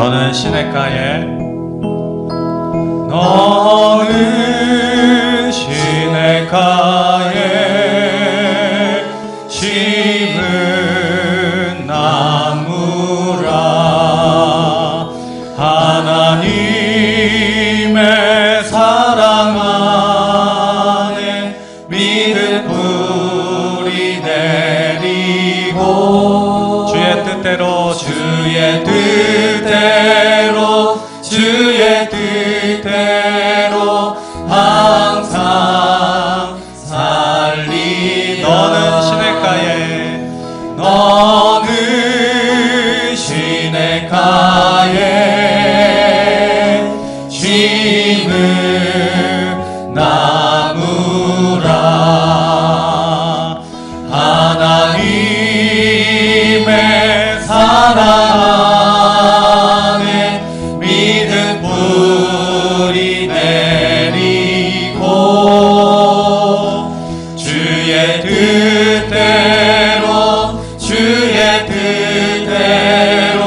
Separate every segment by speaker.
Speaker 1: 너는 시냇가에 너는 시냇가에 심은 나무라 하나님의 사랑 안에 믿음 뿌리 내리고 주의 뜻대로 항상 살리 너는 시냇가에 심은 나무라 하나님의 사랑 안에 믿음 뿌리 내리고 주의 뜻대로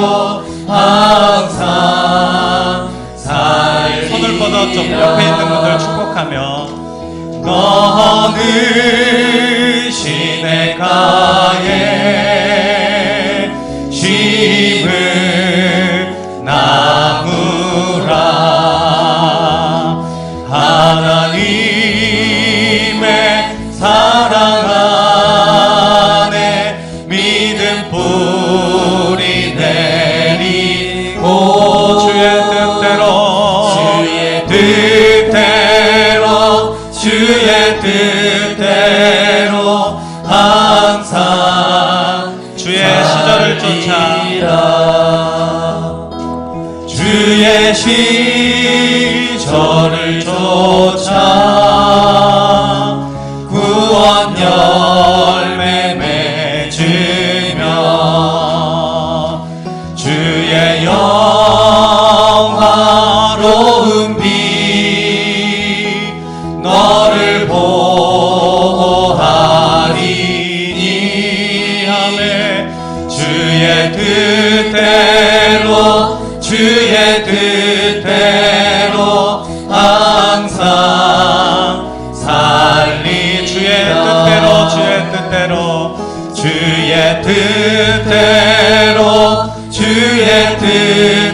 Speaker 1: 항상 살리 손을 뻗어 좀 옆에 있는 분들 축복하며 너는 시냇가에 심은 나무라 하나님의 사랑 안에 믿음 뿌리 내리고 주의 뜻대로 항상 주의 시절을 쫓아 주의 시절을 쫓아 구원 열매 맺으며 주의 영화로운 빛 너를 보호하리니 하매 주의 뜻대로 항상 살리 주의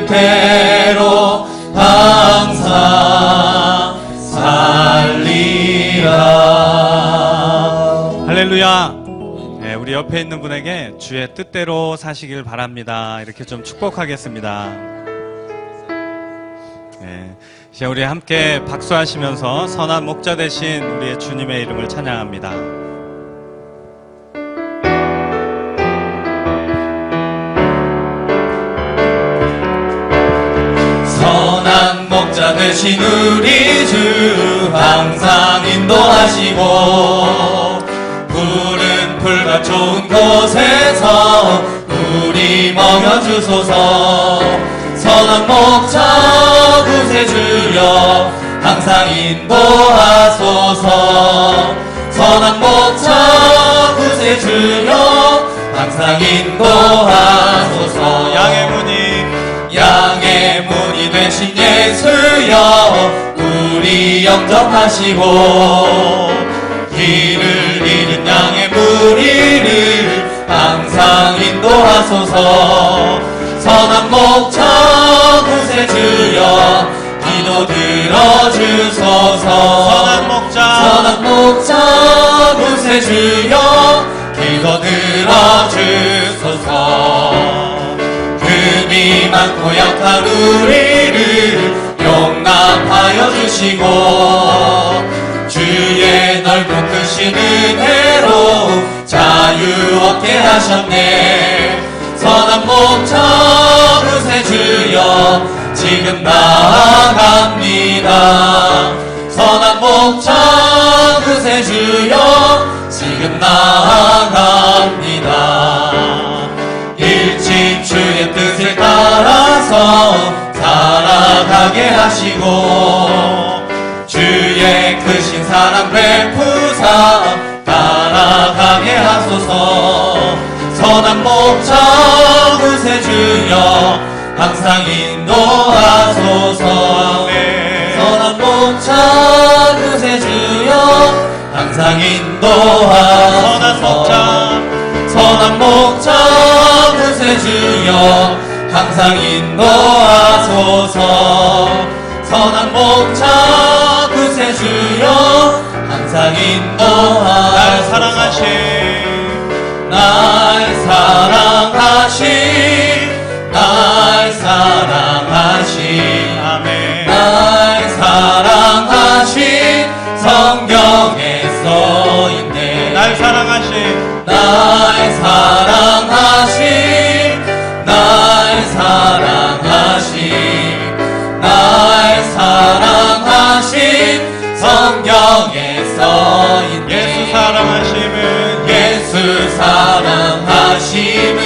Speaker 1: 뜻대로 항상 살리라. 할렐루야. 네, 우리 옆에 있는 분에게 주의 뜻대로 사시길 바랍니다. 이렇게 좀 축복하겠습니다. 네, 이제 우리 함께 박수하시면서 선한 목자 되신 우리의 주님의 이름을 찬양합니다. 선한 목자 되신 우리 주 항상 인도하시고 푸른 풀밭 좋은 곳에서 우리 먹여주소서. 선한 목자 구세주여 항상 인도하소서. 선한 목자 구세주여 항상 인도하소서. 양의 문이 되신 예수여 우리 영접하시고 길을 잃은 양의 무리를 항상 인도하소서. 선한 목자 구세주여 기도 들어주소서. 선한 목자 구세주여 기도 들어주소서. 금이 많고 약한 우리를 용납하여 주시고 주의 넓고 크신 은혜로 자유 얻게 하셨네. 선한 목자 구세주여 지금 나아갑니다. 선한 목자 구세주여 지금 나아갑니다. 일찍 주의 뜻을 따라서 살아가게 하시고 주의 크신 사랑 베푸사 따라가게 하소서. 선한 목자 구세주여
Speaker 2: 항상 인도하소서. 선한 목자 그새 주여 항상 인도하소서. 선한 목자 그새 주여 항상 인도하소서. 선한 목자 그새 주여 항상 인도하소서.
Speaker 1: 날 사랑하신
Speaker 2: 날 사랑하신 날 사랑하신
Speaker 1: 아멘.
Speaker 2: 날 사랑하신 성경에 써있네.
Speaker 1: 날 사랑하신
Speaker 2: 날 사랑하신 날 사랑하신 날 사랑하신 성경에 써있네.
Speaker 1: 예수 사랑하심은
Speaker 2: 예수 사랑하심은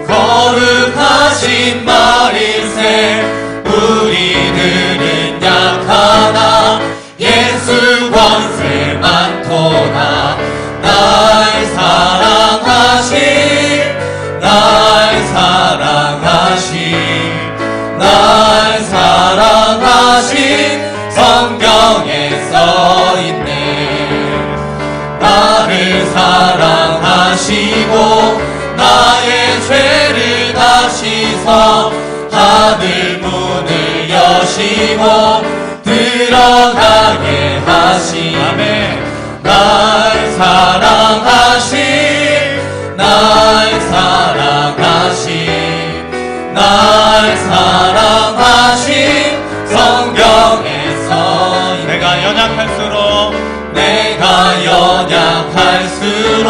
Speaker 2: 거룩하신 말일세. 우리들은 약하나 예수 권세 많도다. 날 사랑하신 날 사랑하신 날 사랑하신 성경에 써있네. 나를 사랑하시고 나의 죄를 다시서 하늘 문을 여시고 들어가게 하신
Speaker 1: 아멘.
Speaker 2: 날 사랑하신 날 사랑하신 날 사랑하신 성경에 써있네.
Speaker 1: 내가 연약할수록
Speaker 2: 내가 연약할수록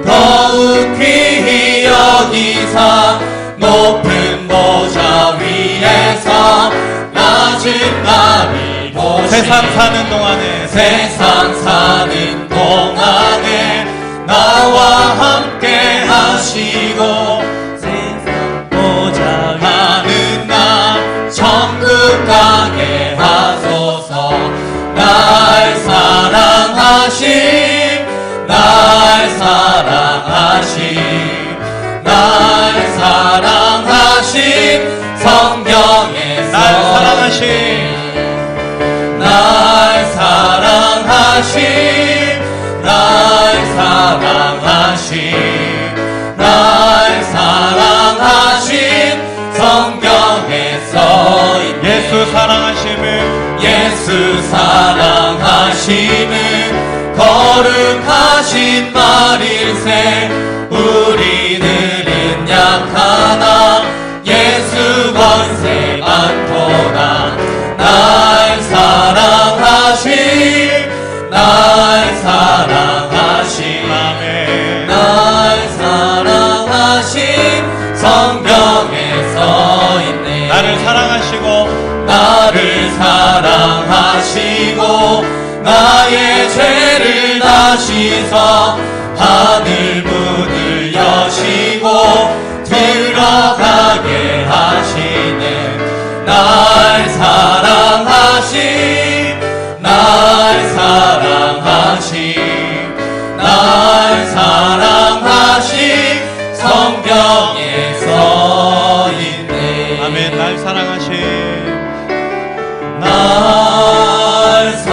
Speaker 2: 더욱 귀히 여기사 높은 보좌 위에서 낮은 나를 보시.
Speaker 1: 세상 사는 동안에
Speaker 2: 세상 사는 동안에 나와 함께 하시고 세상 보좌 가는 나 천국 가게 하소서. 날 사랑하신 날 사랑하신 날 사랑하신 성경에
Speaker 1: 날 사랑하신
Speaker 2: 날 사랑하신 날 사랑하신 날 사랑하신 성경에 써있네.
Speaker 1: 예수 사랑하심은
Speaker 2: 예수 사랑하심은 거룩하신 말일세. 우리들은 약하나 예수 권세 많도다. 날 사랑하신 날 사랑하신
Speaker 1: 아멘.
Speaker 2: 날 사랑하신 성경에 써있네.
Speaker 1: 나를 사랑하시고
Speaker 2: 나를 사랑하시고 나의 죄를 다시서 하늘 문을 여시고 들어가게 하시네. 날 사랑하신 날 사랑하신 날 사랑하신 성경에 써있네.
Speaker 1: 아멘. 날 사랑하신
Speaker 2: 날 사랑하신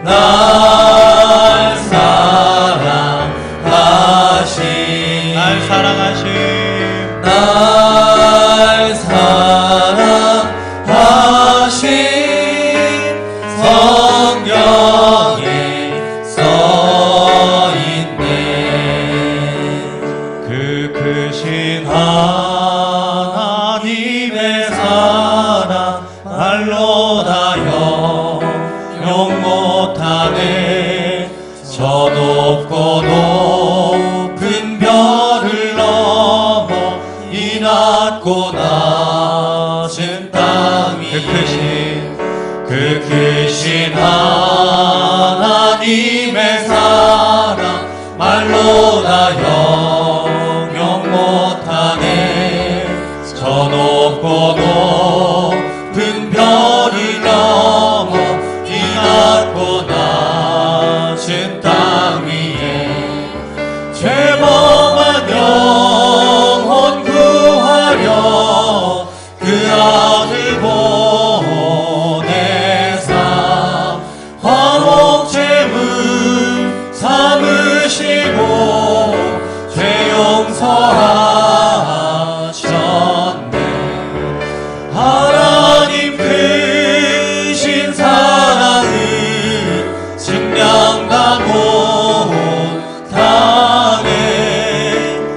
Speaker 2: 날 사랑하신
Speaker 1: 날 사랑하신
Speaker 2: 날 사랑하신 성경에 써있네. 그 크신 하나님의 사랑 말로 다 영영 못하네. 저 높고 높은 별을 넘어 이 낮고 낮은 땅 위에 그 크신 하나님의 사랑 말로 다 영영 못하네. 저 높고 높은 별을 넘어 이 낮고 낮은 땅 위에 죄 아들 보내사 화목제물 삼으시고 죄 용서하셨네. 하나님 크신 사랑은 증량다 못하네.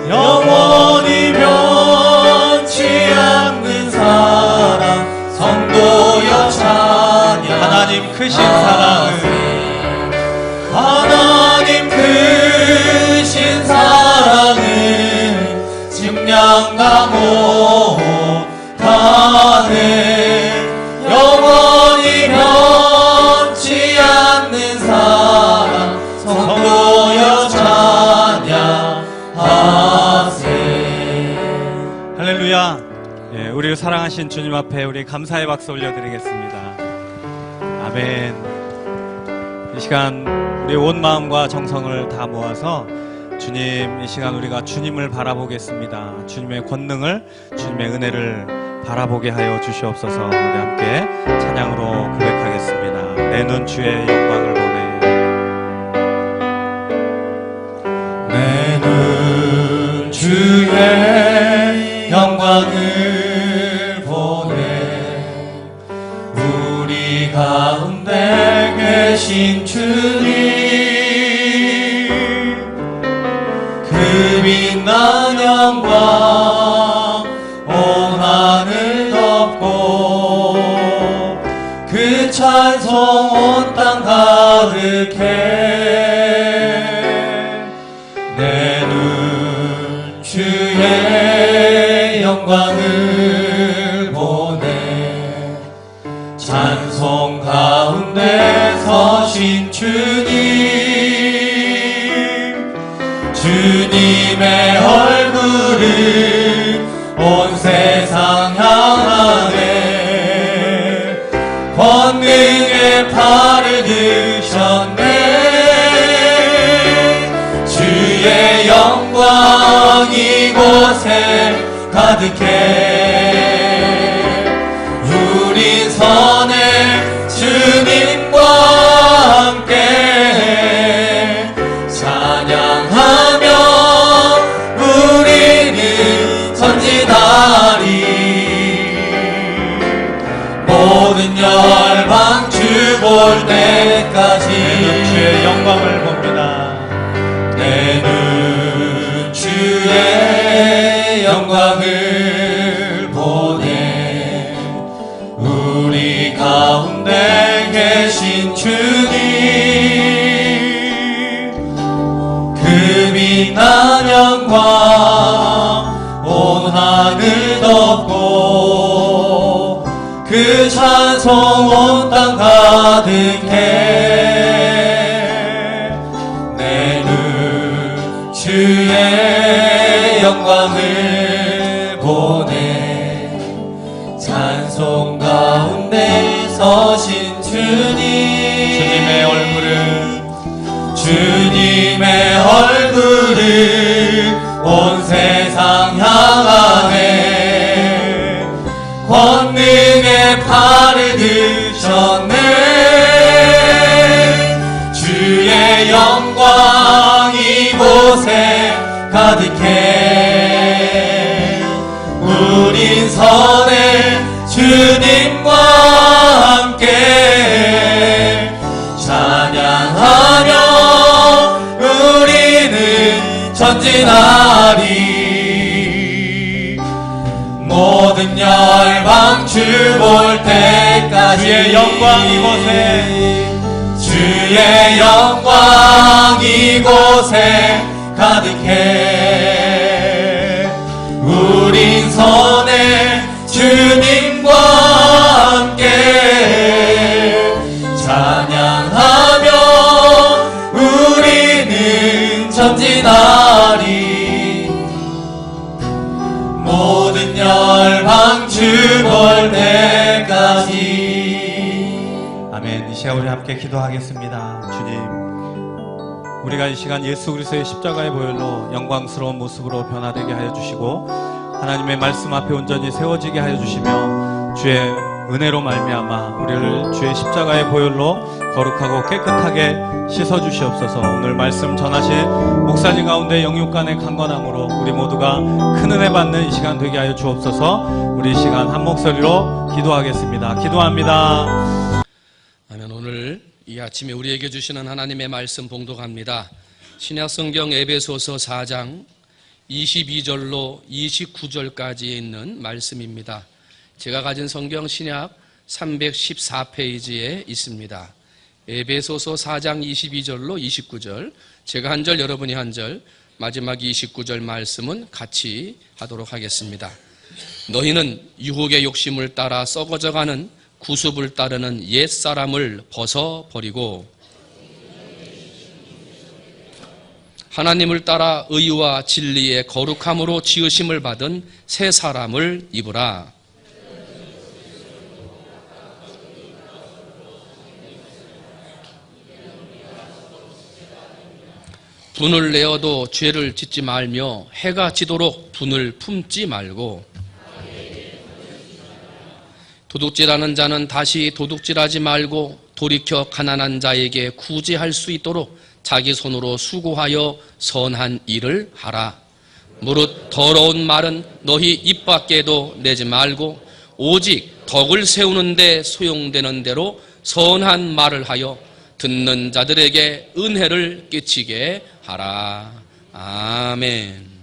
Speaker 2: 영원히 변치 않는 사랑 성도여 찬양.
Speaker 1: 하나님 크신 사랑은
Speaker 2: 하나님 크신 사랑은 증량다 못하네. 영원히 변치 않는 사랑 성도여 찬양하세.
Speaker 1: 할렐루야. 예, 우리를 사랑하신 주님 앞에 우리 감사의 박수 올려드리겠습니다. 아멘. 이 시간 우리 온 마음과 정성을 다 모아서 주님, 이 시간 우리가 주님을 바라보겠습니다. 주님의 권능을, 주님의 은혜를 바라보게 하여 주시옵소서. 우리 함께 찬양으로 고백하겠습니다. 내 눈 주의 영광을 보네.
Speaker 2: 내 눈 주의 영광을 보네. 우리 가운데 계신 주님, 그 빛난 영광 온 하늘 덮고 그 찬송 온 땅 가득해. 내 눈 주의 영광을 보네. 찬송 가운데 서신 주님, 주님의 얼굴을 온 세상 향하네. 권능의 팔을 드셨네. 주의 영광 이곳에 가득해. 우린 선해 주님과 함께 찬양하며 우리는 전진하리. 모든 열방 주 볼 때까지
Speaker 1: 주의 영광을 봅니다.
Speaker 2: 내 눈 주의 영광을 보네. 우리 가운데 계신 주님, 그 빛난 영광 온 하늘 덮고 그 찬송 온 땅 가득해. 내 눈 주의 영광을 보네. 찬송 가운데 서신
Speaker 1: 주님의
Speaker 2: 주님의 얼굴을 온 세상 향하네. 권능의 팔을 드셨네. 주의 영광 이곳에 가득해. 우린 선해 주님과 함께 찬양하며 우리는 전진하리. 모든 열방 주 볼 때까지
Speaker 1: 주의 영광 이곳에,
Speaker 2: 주의 영광 이곳에 가득해. 우린 선해 주님과 함께 찬양하며 우리는 전진하리. 모든 열방 주 볼 때까지.
Speaker 1: 아멘. 이 시간 우리 함께 기도하겠습니다. 주님, 우리가 이 시간 예수 그리스도의 십자가의 보혈로 영광스러운 모습으로 변화되게 하여 주시고 하나님의 말씀 앞에 온전히 세워지게 하여 주시며 주의 은혜로 말미암아 우리를 주의 십자가의 보혈로 거룩하고 깨끗하게 씻어주시옵소서. 오늘 말씀 전하신 목사님 가운데 영육간의 강건함으로 우리 모두가 큰 은혜 받는 이 시간 되게 하여 주옵소서. 우리 이 시간 한 목소리로 기도하겠습니다. 기도합니다.
Speaker 3: 아멘. 오늘 이 아침에 우리에게 주시는 하나님의 말씀 봉독합니다. 신약성경 에베소서 4장 22절로 29절까지에 있는 말씀입니다. 제가 가진 성경 신약 314페이지에 있습니다. 에베소서 4장 22절로 29절, 제가 한 절, 여러분이 한 절, 마지막 29절 말씀은 같이 하도록 하겠습니다. 너희는 유혹의 욕심을 따라 썩어져가는 구습을 따르는 옛사람을 벗어버리고 하나님을 따라 의와 진리의 거룩함으로 지으심을 받은 새 사람을 입으라. 분을 내어도 죄를 짓지 말며 해가 지도록 분을 품지 말고 도둑질하는 자는 다시 도둑질하지 말고 돌이켜 가난한 자에게 구제할 수 있도록 자기 손으로 수고하여 선한 일을 하라. 무릇 더러운 말은 너희 입 밖에도 내지 말고 오직 덕을 세우는 데 소용되는 대로 선한 말을 하여 듣는 자들에게 은혜를 끼치게 하라. 아멘.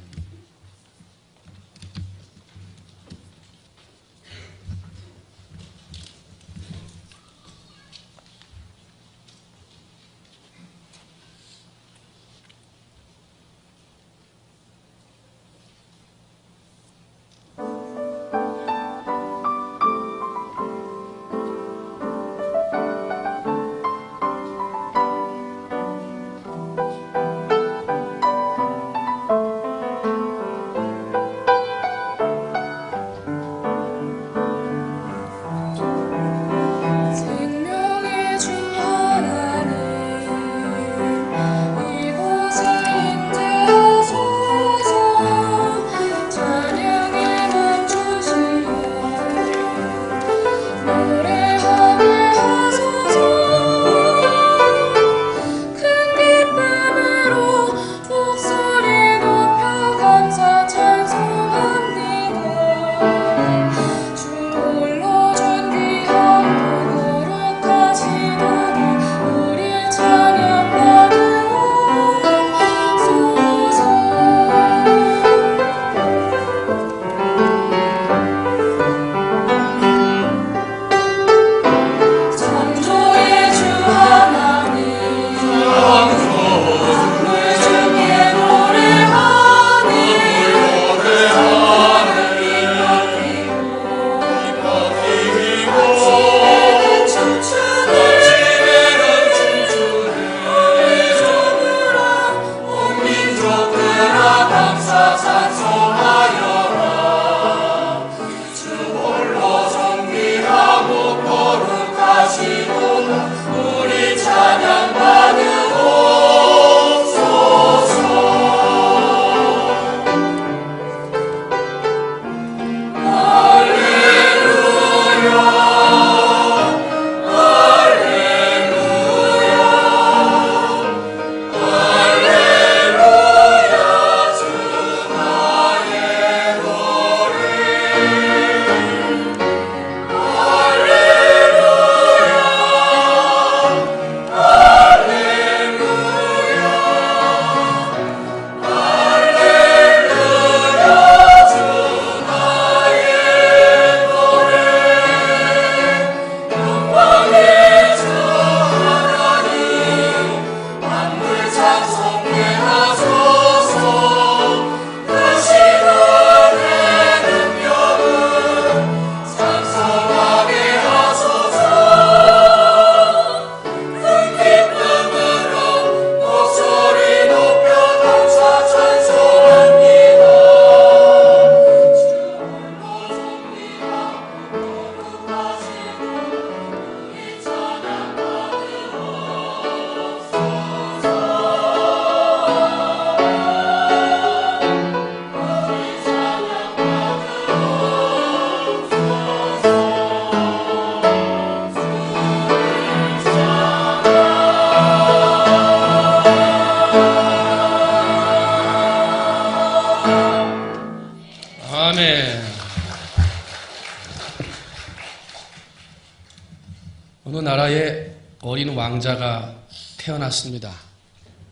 Speaker 3: 어느 나라에 어린 왕자가 태어났습니다.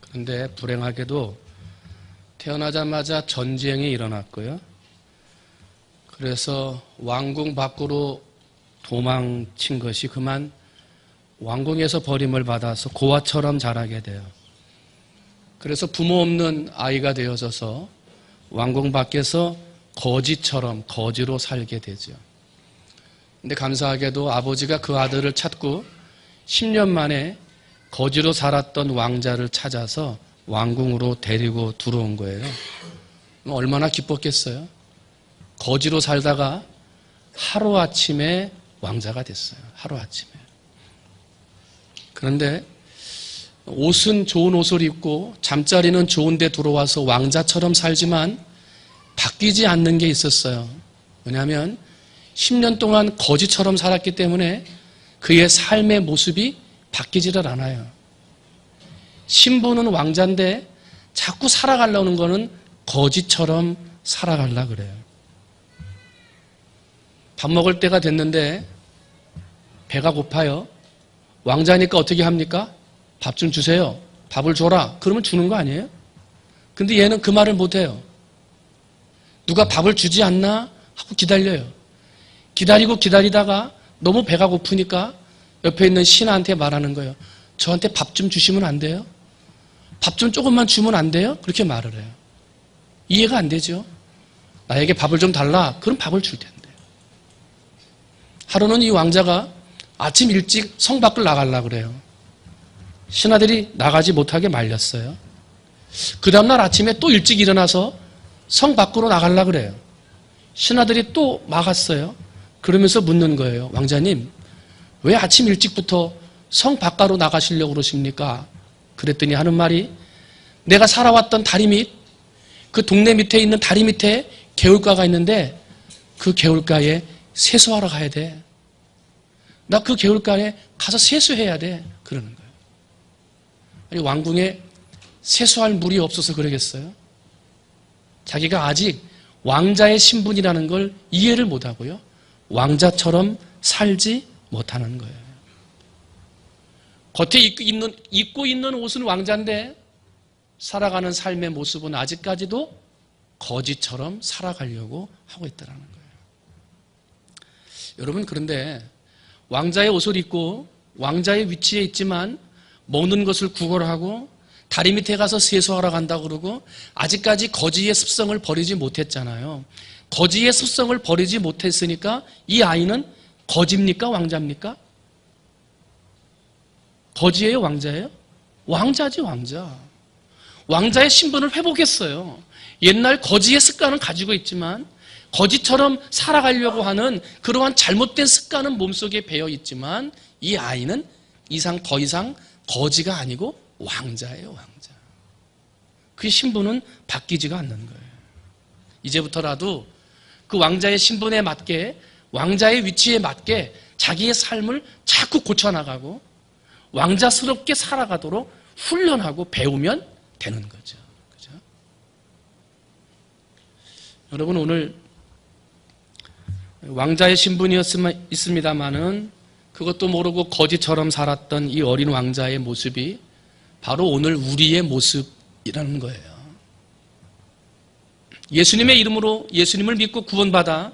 Speaker 3: 그런데 불행하게도 태어나자마자 전쟁이 일어났고요. 그래서 왕궁 밖으로 도망친 것이 그만 왕궁에서 버림을 받아서 고아처럼 자라게 돼요. 그래서 부모 없는 아이가 되어져서 왕궁 밖에서 거지처럼 거지로 살게 되죠. 근데 감사하게도 아버지가 그 아들을 찾고 10년 만에 거지로 살았던 왕자를 찾아서 왕궁으로 데리고 들어온 거예요. 얼마나 기뻤겠어요? 거지로 살다가 하루아침에 왕자가 됐어요. 하루아침에. 그런데 옷은 좋은 옷을 입고 잠자리는 좋은 데 들어와서 왕자처럼 살지만 바뀌지 않는 게 있었어요. 왜냐하면 10년 동안 거지처럼 살았기 때문에 그의 삶의 모습이 바뀌지를 않아요. 신부는 왕자인데 자꾸 살아가려는 거는 거지처럼 살아가려고 그래요. 밥 먹을 때가 됐는데 배가 고파요. 왕자니까 어떻게 합니까? 밥 좀 주세요. 밥을 줘라. 그러면 주는 거 아니에요? 근데 얘는 그 말을 못해요. 누가 밥을 주지 않나 하고 기다려요. 기다리고 기다리다가 너무 배가 고프니까 옆에 있는 신하한테 말하는 거예요. 저한테 밥 좀 주시면 안 돼요? 밥 좀 조금만 주면 안 돼요? 그렇게 말을 해요. 이해가 안 되죠? 나에게 밥을 좀 달라. 그럼 밥을 줄 텐데. 하루는 이 왕자가 아침 일찍 성 밖을 나가려고 그래요. 신하들이 나가지 못하게 말렸어요. 그 다음날 아침에 또 일찍 일어나서 성 밖으로 나가려고 그래요. 신하들이 또 막았어요. 그러면서 묻는 거예요. 왕자님, 왜 아침 일찍부터 성 밖으로 나가시려고 그러십니까? 그랬더니 하는 말이, 내가 살아왔던 다리 밑, 그 동네 밑에 있는 다리 밑에 개울가가 있는데 그 개울가에 세수하러 가야 돼. 나 그 개울가에 가서 세수해야 돼. 그러는 거예요. 아니, 왕궁에 세수할 물이 없어서 그러겠어요? 자기가 아직 왕자의 신분이라는 걸 이해를 못하고요. 왕자처럼 살지 못하는 거예요. 겉에 입고 있는 옷은 왕자인데 살아가는 삶의 모습은 아직까지도 거지처럼 살아가려고 하고 있다는 거예요. 여러분, 그런데 왕자의 옷을 입고 왕자의 위치에 있지만 먹는 것을 구걸하고 다리 밑에 가서 세수하러 간다고 그러고 아직까지 거지의 습성을 버리지 못했잖아요. 거지의 습성을 버리지 못했으니까 이 아이는 거지입니까? 왕자입니까? 거지예요? 왕자예요? 왕자지, 왕자. 왕자의 신분을 회복했어요. 옛날 거지의 습관은 가지고 있지만 거지처럼 살아가려고 하는 그러한 잘못된 습관은 몸속에 배어 있지만 이 아이는 더 이상 거지가 아니고 왕자예요, 왕자. 그 신분은 바뀌지가 않는 거예요. 이제부터라도 그 왕자의 신분에 맞게, 왕자의 위치에 맞게 자기의 삶을 자꾸 고쳐나가고 왕자스럽게 살아가도록 훈련하고 배우면 되는 거죠. 그죠? 여러분, 오늘 왕자의 신분이었습니다마는 그것도 모르고 거지처럼 살았던 이 어린 왕자의 모습이 바로 오늘 우리의 모습이라는 거예요. 예수님의 이름으로 예수님을 믿고 구원받아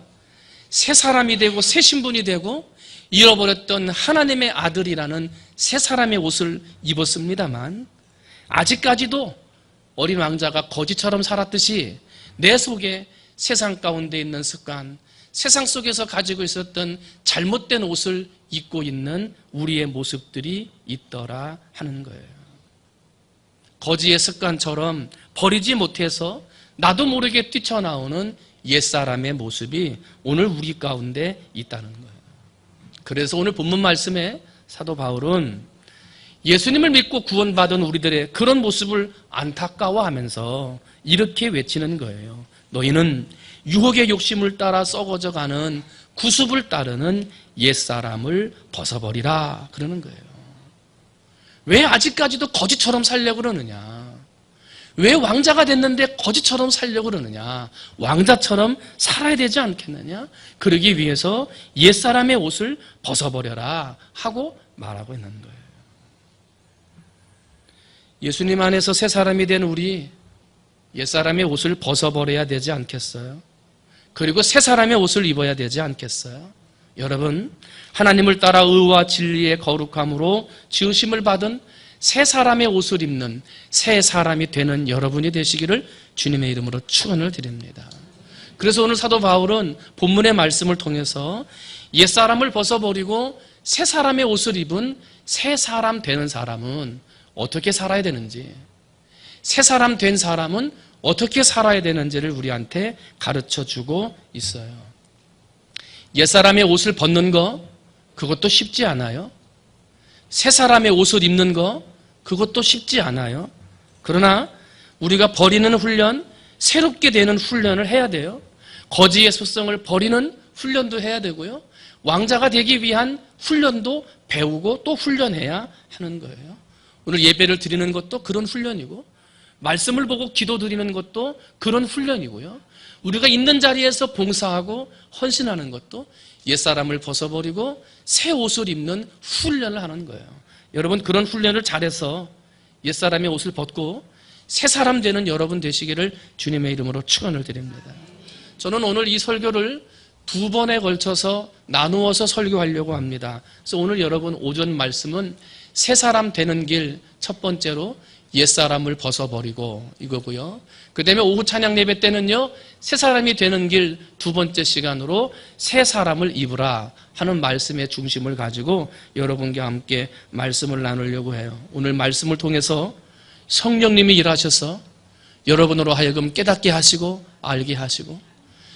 Speaker 3: 새 사람이 되고 새 신분이 되고 잃어버렸던 하나님의 아들이라는 새 사람의 옷을 입었습니다만 아직까지도 어린 왕자가 거지처럼 살았듯이 내 속에 세상 가운데 있는 습관, 세상 속에서 가지고 있었던 잘못된 옷을 입고 있는 우리의 모습들이 있더라 하는 거예요. 거지의 습관처럼 버리지 못해서 나도 모르게 뛰쳐나오는 옛사람의 모습이 오늘 우리 가운데 있다는 거예요. 그래서 오늘 본문 말씀에 사도 바울은 예수님을 믿고 구원받은 우리들의 그런 모습을 안타까워하면서 이렇게 외치는 거예요. 너희는 유혹의 욕심을 따라 썩어져가는 구습을 따르는 옛사람을 벗어버리라 그러는 거예요. 왜 아직까지도 거지처럼 살려고 그러느냐? 왜 왕자가 됐는데 거지처럼 살려고 그러느냐? 왕자처럼 살아야 되지 않겠느냐? 그러기 위해서 옛사람의 옷을 벗어버려라 하고 말하고 있는 거예요. 예수님 안에서 새 사람이 된 우리, 옛사람의 옷을 벗어버려야 되지 않겠어요? 그리고 새 사람의 옷을 입어야 되지 않겠어요? 여러분, 하나님을 따라 의와 진리의 거룩함으로 지으심을 받은 새 사람의 옷을 입는 새 사람이 되는 여러분이 되시기를 주님의 이름으로 축원을 드립니다. 그래서 오늘 사도 바울은 본문의 말씀을 통해서 옛사람을 벗어버리고 새 사람의 옷을 입은 새 사람 되는 사람은 어떻게 살아야 되는지, 새 사람 된 사람은 어떻게 살아야 되는지를 우리한테 가르쳐주고 있어요. 옛사람의 옷을 벗는 거, 그것도 쉽지 않아요. 새 사람의 옷을 입는 거, 그것도 쉽지 않아요. 그러나 우리가 버리는 훈련, 새롭게 되는 훈련을 해야 돼요. 거지의 습성을 버리는 훈련도 해야 되고요. 왕자가 되기 위한 훈련도 배우고 또 훈련해야 하는 거예요. 오늘 예배를 드리는 것도 그런 훈련이고, 말씀을 보고 기도 드리는 것도 그런 훈련이고요. 우리가 있는 자리에서 봉사하고 헌신하는 것도 옛사람을 벗어버리고 새 옷을 입는 훈련을 하는 거예요. 여러분, 그런 훈련을 잘해서 옛사람의 옷을 벗고 새 사람 되는 여러분 되시기를 주님의 이름으로 축원을 드립니다. 저는 오늘 이 설교를 2번에 걸쳐서 나누어서 설교하려고 합니다. 그래서 오늘 여러분 오전 말씀은 새 사람 되는 길 첫 번째로 옛사람을 벗어버리고 이거고요. 그 다음에 오후 찬양 예배 때는요, 새 사람이 되는 길 2번째 시간으로 새 사람을 입으라 하는 말씀의 중심을 가지고 여러분과 함께 말씀을 나누려고 해요. 오늘 말씀을 통해서 성령님이 일하셔서 여러분으로 하여금 깨닫게 하시고 알게 하시고,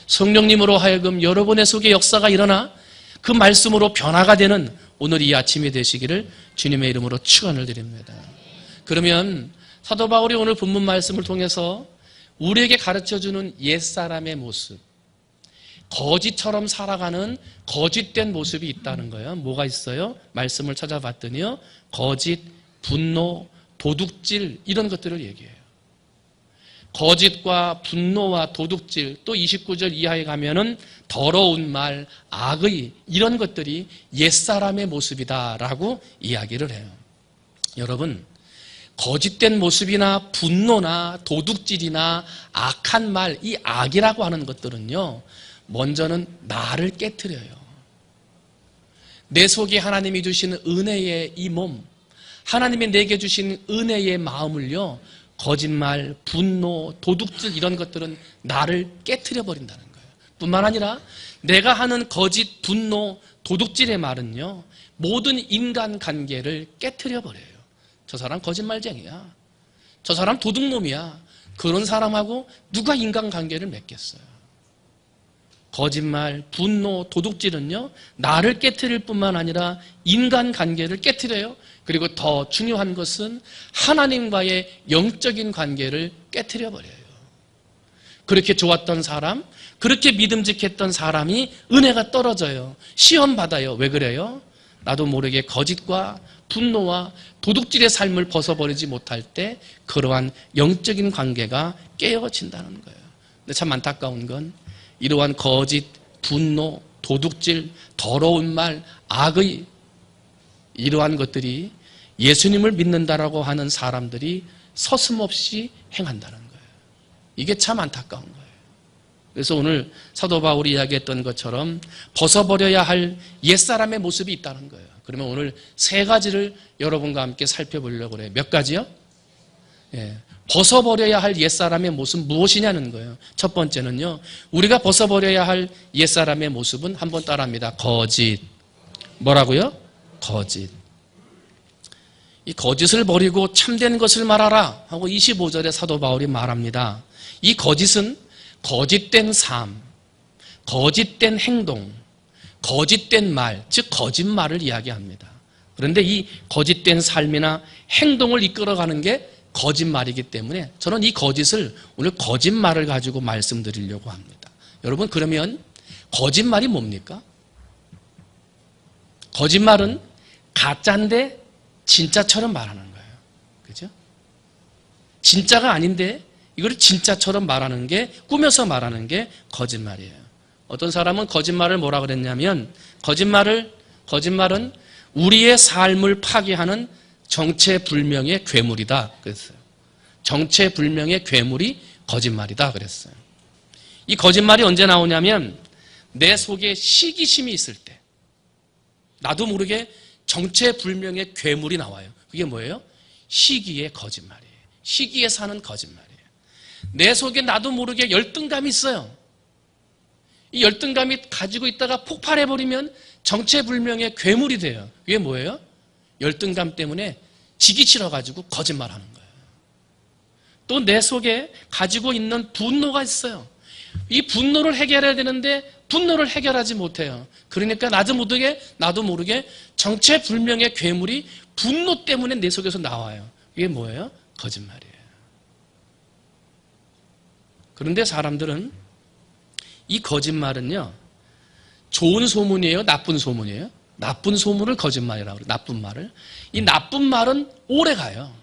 Speaker 3: 성령님으로 하여금 여러분의 속에 역사가 일어나 그 말씀으로 변화가 되는 오늘 이 아침이 되시기를 주님의 이름으로 축원을 드립니다. 그러면 사도 바울이 오늘 본문 말씀을 통해서 우리에게 가르쳐주는 옛사람의 모습, 거짓처럼 살아가는 거짓된 모습이 있다는 거예요. 뭐가 있어요? 말씀을 찾아봤더니요, 거짓, 분노, 도둑질, 이런 것들을 얘기해요. 거짓과 분노와 도둑질, 또 29절 이하에 가면은 더러운 말, 악의, 이런 것들이 옛사람의 모습이다라고 이야기를 해요. 여러분, 거짓된 모습이나 분노나 도둑질이나 악한 말, 이 악이라고 하는 것들은요, 먼저는 나를 깨트려요. 내 속에 하나님이 주신 은혜의 이 몸, 하나님이 내게 주신 은혜의 마음을요, 거짓말, 분노, 도둑질, 이런 것들은 나를 깨트려 버린다는 거예요. 뿐만 아니라 내가 하는 거짓, 분노, 도둑질의 말은요, 모든 인간 관계를 깨트려 버려요. 저 사람 거짓말쟁이야, 저 사람 도둑놈이야, 그런 사람하고 누가 인간관계를 맺겠어요? 거짓말, 분노, 도둑질은요, 나를 깨트릴 뿐만 아니라 인간관계를 깨트려요. 그리고 더 중요한 것은 하나님과의 영적인 관계를 깨트려 버려요. 그렇게 좋았던 사람, 그렇게 믿음직했던 사람이 은혜가 떨어져요. 시험 받아요. 왜 그래요? 나도 모르게 거짓과 분노와 도둑질의 삶을 벗어버리지 못할 때 그러한 영적인 관계가 깨어진다는 거예요. 근데 참 안타까운 건 이러한 거짓, 분노, 도둑질, 더러운 말, 악의, 이러한 것들이 예수님을 믿는다라고 하는 사람들이 서슴없이 행한다는 거예요. 이게 참 안타까운 거예요. 그래서 오늘 사도 바울이 이야기했던 것처럼 벗어버려야 할 옛사람의 모습이 있다는 거예요. 그러면 오늘 3가지를 여러분과 함께 살펴보려고 그래요. 몇 가지요? 예. 벗어버려야 할 옛사람의 모습은 무엇이냐는 거예요. 첫 번째는요, 우리가 벗어버려야 할 옛사람의 모습은 한번 따라합니다. 거짓. 뭐라고요? 거짓. 이 거짓을 버리고 참된 것을 말하라 하고 25절에 사도 바울이 말합니다. 이 거짓은 거짓된 삶, 거짓된 행동, 거짓된 말, 즉 거짓말을 이야기합니다. 그런데 이 거짓된 삶이나 행동을 이끌어가는 게 거짓말이기 때문에 저는 이 거짓을 오늘 거짓말을 가지고 말씀드리려고 합니다. 여러분, 그러면 거짓말이 뭡니까? 거짓말은 가짜인데 진짜처럼 말하는 거예요. 그죠? 진짜가 아닌데 이걸 진짜처럼 말하는 게, 꾸며서 말하는 게 거짓말이에요. 어떤 사람은 거짓말을 뭐라 그랬냐면, 거짓말은 우리의 삶을 파괴하는 정체불명의 괴물이다 그랬어요. 정체불명의 괴물이 거짓말이다 그랬어요. 이 거짓말이 언제 나오냐면 내 속에 시기심이 있을 때, 나도 모르게 정체불명의 괴물이 나와요. 그게 뭐예요? 시기의 거짓말이에요. 시기에 사는 거짓말이에요. 내 속에 나도 모르게 열등감이 있어요. 이 열등감이 가지고 있다가 폭발해버리면 정체불명의 괴물이 돼요. 그게 뭐예요? 열등감 때문에 지기 싫어가지고 거짓말하는 거예요. 또 내 속에 가지고 있는 분노가 있어요. 이 분노를 해결해야 되는데 분노를 해결하지 못해요. 그러니까 나도 모르게 정체불명의 괴물이 분노 때문에 내 속에서 나와요. 이게 뭐예요? 거짓말이에요. 그런데 사람들은 이 거짓말은요, 좋은 소문이에요? 나쁜 소문이에요? 나쁜 소문을 거짓말이라고 그래요. 나쁜 말을. 이 나쁜 말은 오래 가요.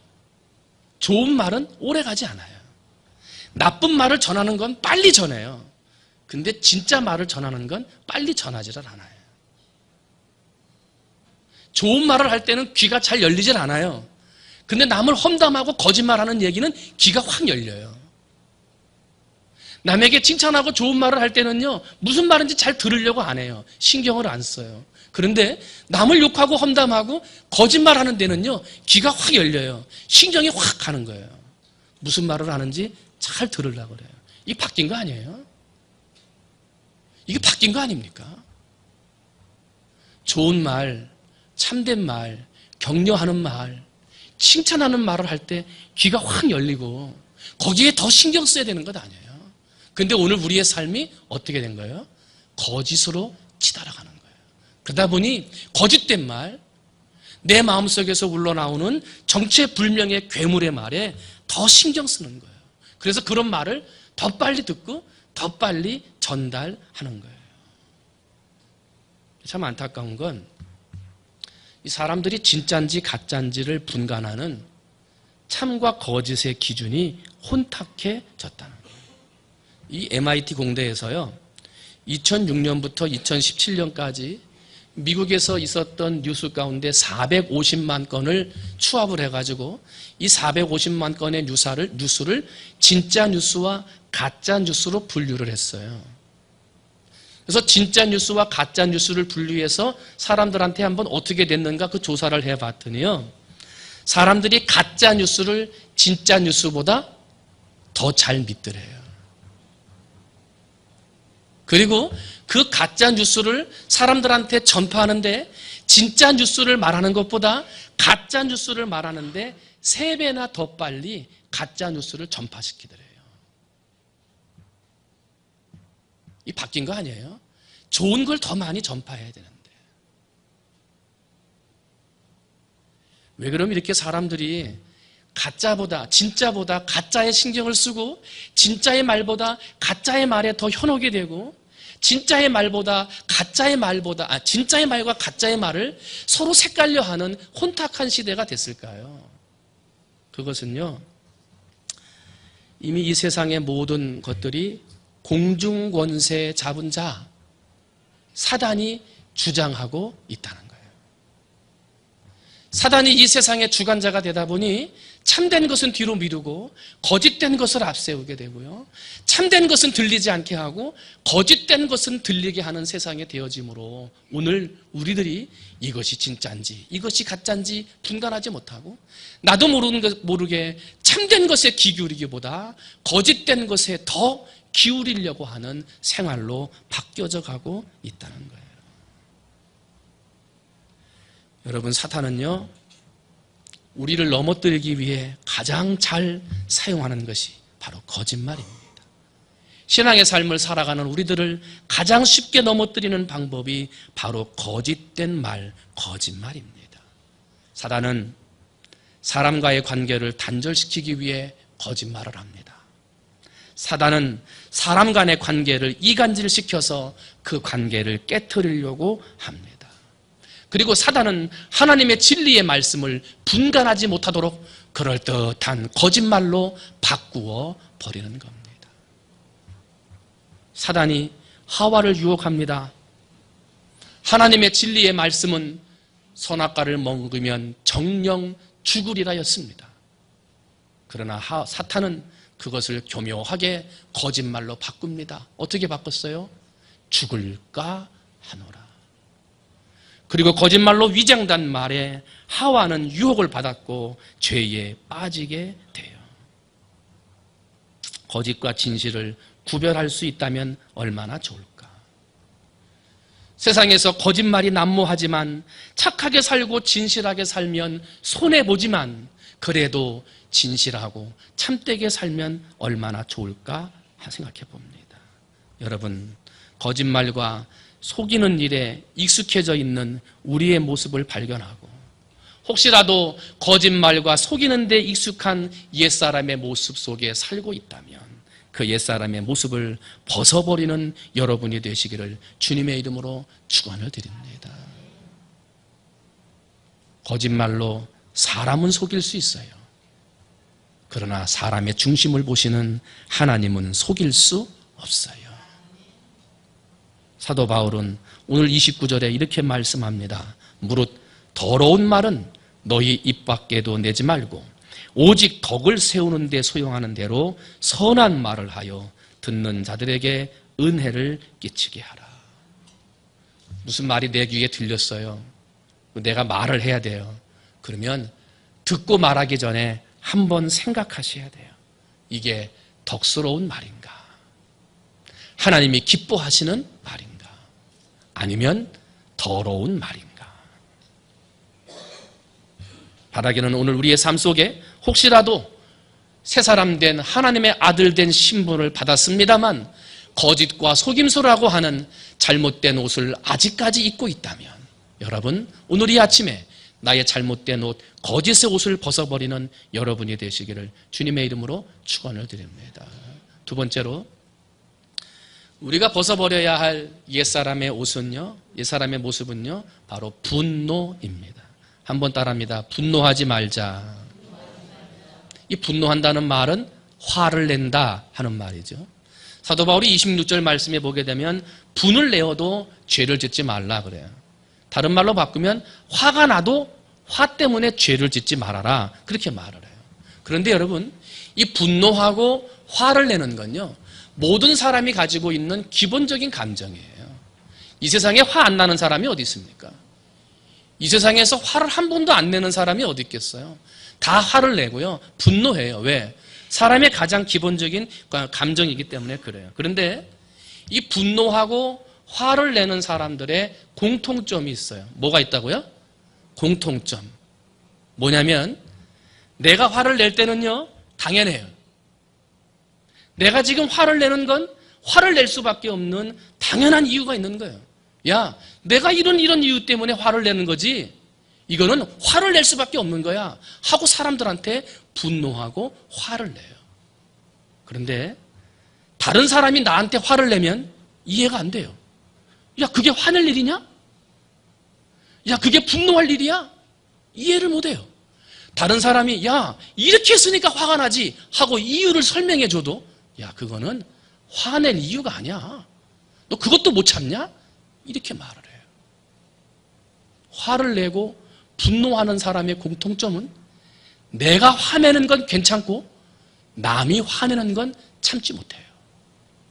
Speaker 3: 좋은 말은 오래 가지 않아요. 나쁜 말을 전하는 건 빨리 전해요. 근데 진짜 말을 전하는 건 빨리 전하지를 않아요. 좋은 말을 할 때는 귀가 잘 열리질 않아요. 근데 남을 험담하고 거짓말하는 얘기는 귀가 확 열려요. 남에게 칭찬하고 좋은 말을 할 때는요, 무슨 말인지 잘 들으려고 안 해요. 신경을 안 써요. 그런데 남을 욕하고 험담하고 거짓말하는 데는요, 귀가 확 열려요. 신경이 확 가는 거예요. 무슨 말을 하는지 잘 들으려고 그래요. 이게 바뀐 거 아니에요? 이게 바뀐 거 아닙니까? 좋은 말, 참된 말, 격려하는 말, 칭찬하는 말을 할 때 귀가 확 열리고 거기에 더 신경 써야 되는 것 아니에요? 근데 오늘 우리의 삶이 어떻게 된 거예요? 거짓으로 치달아가는 거예요. 그러다 보니 거짓된 말, 내 마음속에서 흘러나오는 정체불명의 괴물의 말에 더 신경 쓰는 거예요. 그래서 그런 말을 더 빨리 듣고 더 빨리 전달하는 거예요. 참 안타까운 건 이 사람들이 진짜인지 가짜인지를 분간하는 참과 거짓의 기준이 혼탁해졌다는 거예요. 이 MIT 공대에서요, 2006년부터 2017년까지 미국에서 있었던 뉴스 가운데 450만 건을 추합을 해가지고 이 450만 건의 뉴스를 진짜 뉴스와 가짜 뉴스로 분류를 했어요. 그래서 진짜 뉴스와 가짜 뉴스를 분류해서 사람들한테 한번 어떻게 됐는가 그 조사를 해봤더니요, 사람들이 가짜 뉴스를 진짜 뉴스보다 더 잘 믿더래요. 그리고 그 가짜 뉴스를 사람들한테 전파하는데 진짜 뉴스를 말하는 것보다 가짜 뉴스를 말하는데 3배나 더 빨리 가짜 뉴스를 전파시키더래요. 이 바뀐 거 아니에요? 좋은 걸 더 많이 전파해야 되는데. 왜 그럼 이렇게 사람들이 가짜보다 진짜보다 가짜에 신경을 쓰고 진짜의 말보다 가짜의 말에 더 현혹이 되고 진짜의 말과 가짜의 말을 서로 헷갈려 하는 혼탁한 시대가 됐을까요? 그것은요, 이미 이 세상의 모든 것들이 공중권세 잡은 자, 사단이 주장하고 있다는 거예요. 사단이 이 세상의 주관자가 되다 보니 참된 것은 뒤로 미루고 거짓된 것을 앞세우게 되고요, 참된 것은 들리지 않게 하고 거짓된 것은 들리게 하는 세상이 되어지므로 오늘 우리들이 이것이 진짜인지 이것이 가짜인지 분간하지 못하고 나도 모르게 참된 것에 귀 기울이기보다 거짓된 것에 더 기울이려고 하는 생활로 바뀌어져 가고 있다는 거예요. 여러분, 사탄은요, 우리를 넘어뜨리기 위해 가장 잘 사용하는 것이 바로 거짓말입니다. 신앙의 삶을 살아가는 우리들을 가장 쉽게 넘어뜨리는 방법이 바로 거짓된 말, 거짓말입니다. 사단은 사람과의 관계를 단절시키기 위해 거짓말을 합니다. 사단은 사람 간의 관계를 이간질시켜서 그 관계를 깨트리려고 합니다. 그리고 사단은 하나님의 진리의 말씀을 분간하지 못하도록 그럴듯한 거짓말로 바꾸어 버리는 겁니다. 사단이 하와를 유혹합니다. 하나님의 진리의 말씀은 선악과를 먹으면 정령 죽으리라였습니다. 그러나 사탄은 그것을 교묘하게 거짓말로 바꿉니다. 어떻게 바꿨어요? 죽을까 하노라. 그리고 거짓말로 위장된 말에 하와는 유혹을 받았고 죄에 빠지게 돼요. 거짓과 진실을 구별할 수 있다면 얼마나 좋을까. 세상에서 거짓말이 난무하지만 착하게 살고 진실하게 살면 손해보지만 그래도 진실하고 참되게 살면 얼마나 좋을까 생각해 봅니다. 여러분, 거짓말과 속이는 일에 익숙해져 있는 우리의 모습을 발견하고 혹시라도 거짓말과 속이는 데 익숙한 옛사람의 모습 속에 살고 있다면 그 옛사람의 모습을 벗어버리는 여러분이 되시기를 주님의 이름으로 축원을 드립니다. 거짓말로 사람은 속일 수 있어요. 그러나 사람의 중심을 보시는 하나님은 속일 수 없어요. 사도 바울은 오늘 29절에 이렇게 말씀합니다. 무릇 더러운 말은 너희 입 밖에도 내지 말고 오직 덕을 세우는 데 소용하는 대로 선한 말을 하여 듣는 자들에게 은혜를 끼치게 하라. 무슨 말이 내 귀에 들렸어요. 내가 말을 해야 돼요. 그러면 듣고 말하기 전에 한번 생각하셔야 돼요. 이게 덕스러운 말인가? 하나님이 기뻐하시는 말인가? 아니면 더러운 말인가? 바라기는 오늘 우리의 삶 속에 혹시라도 새 사람 된 하나님의 아들 된 신분을 받았습니다만 거짓과 속임수라고 하는 잘못된 옷을 아직까지 입고 있다면 여러분, 오늘 이 아침에 나의 잘못된 옷, 거짓의 옷을 벗어버리는 여러분이 되시기를 주님의 이름으로 축원을 드립니다. 두 번째로 우리가 벗어버려야 할 옛사람의 옷은요, 옛사람의 모습은요, 바로 분노입니다. 한번 따라합니다. 분노하지 말자. 이 분노한다는 말은 화를 낸다 하는 말이죠. 사도 바울이 26절 말씀에 보게 되면 분을 내어도 죄를 짓지 말라 그래요. 다른 말로 바꾸면 화가 나도 화 때문에 죄를 짓지 말아라 그렇게 말을 해요. 그런데 여러분, 이 분노하고 화를 내는 건요, 모든 사람이 가지고 있는 기본적인 감정이에요. 이 세상에 화 안 나는 사람이 어디 있습니까? 이 세상에서 화를 한 번도 안 내는 사람이 어디 있겠어요? 다 화를 내고요, 분노해요. 왜? 사람의 가장 기본적인 감정이기 때문에 그래요. 그런데 이 분노하고 화를 내는 사람들의 공통점이 있어요. 뭐가 있다고요? 공통점. 뭐냐면 내가 화를 낼 때는요, 당연해요. 내가 지금 화를 내는 건 화를 낼 수밖에 없는 당연한 이유가 있는 거예요. 야, 내가 이런 이유 때문에 화를 내는 거지 이거는 화를 낼 수밖에 없는 거야 하고 사람들한테 분노하고 화를 내요. 그런데 다른 사람이 나한테 화를 내면 이해가 안 돼요. 야, 그게 화낼 일이냐? 야, 그게 분노할 일이야? 이해를 못 해요. 다른 사람이 야, 이렇게 했으니까 화가 나지 하고 이유를 설명해 줘도 야, 그거는 화낼 이유가 아니야. 너 그것도 못 참냐? 이렇게 말을 해요. 화를 내고 분노하는 사람의 공통점은 내가 화내는 건 괜찮고 남이 화내는 건 참지 못해요.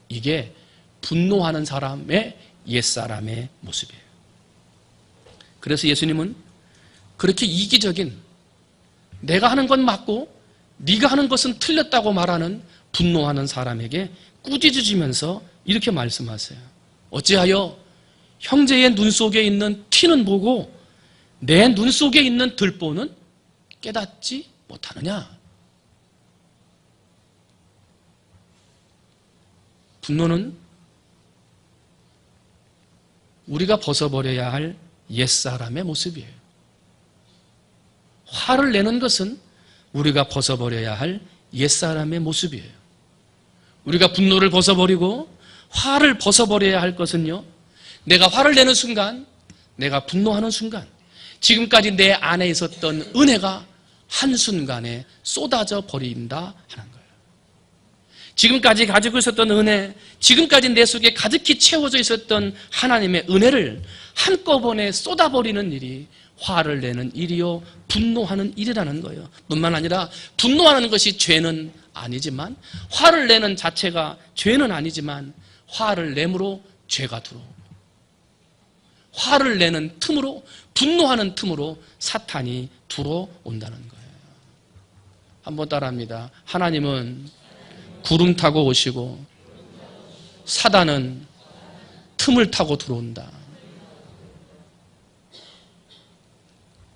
Speaker 3: 이게 분노하는 사람의 옛사람의 모습이에요. 그래서 예수님은 그렇게 이기적인 내가 하는 건 맞고 네가 하는 것은 틀렸다고 말하는 분노하는 사람에게 꾸짖으시면서 이렇게 말씀하세요. 어찌하여 형제의 눈 속에 있는 티는 보고 내 눈 속에 있는 들보는 깨닫지 못하느냐? 분노는 우리가 벗어버려야 할 옛사람의 모습이에요. 화를 내는 것은 우리가 벗어버려야 할 옛사람의 모습이에요. 우리가 분노를 벗어버리고 화를 벗어버려야 할 것은요, 내가 화를 내는 순간, 내가 분노하는 순간 지금까지 내 안에 있었던 은혜가 한순간에 쏟아져 버린다 하는 거예요. 지금까지 가지고 있었던 은혜, 지금까지 내 속에 가득히 채워져 있었던 하나님의 은혜를 한꺼번에 쏟아버리는 일이 화를 내는 일이요, 분노하는 일이라는 거예요. 뿐만 아니라 분노하는 것이 죄는 아니지만, 화를 내는 자체가 죄는 아니지만 화를 내므로 죄가 들어오고, 화를 내는 틈으로, 분노하는 틈으로 사탄이 들어온다는 거예요. 한번 따라합니다. 하나님은 구름 타고 오시고 사단은 틈을 타고 들어온다.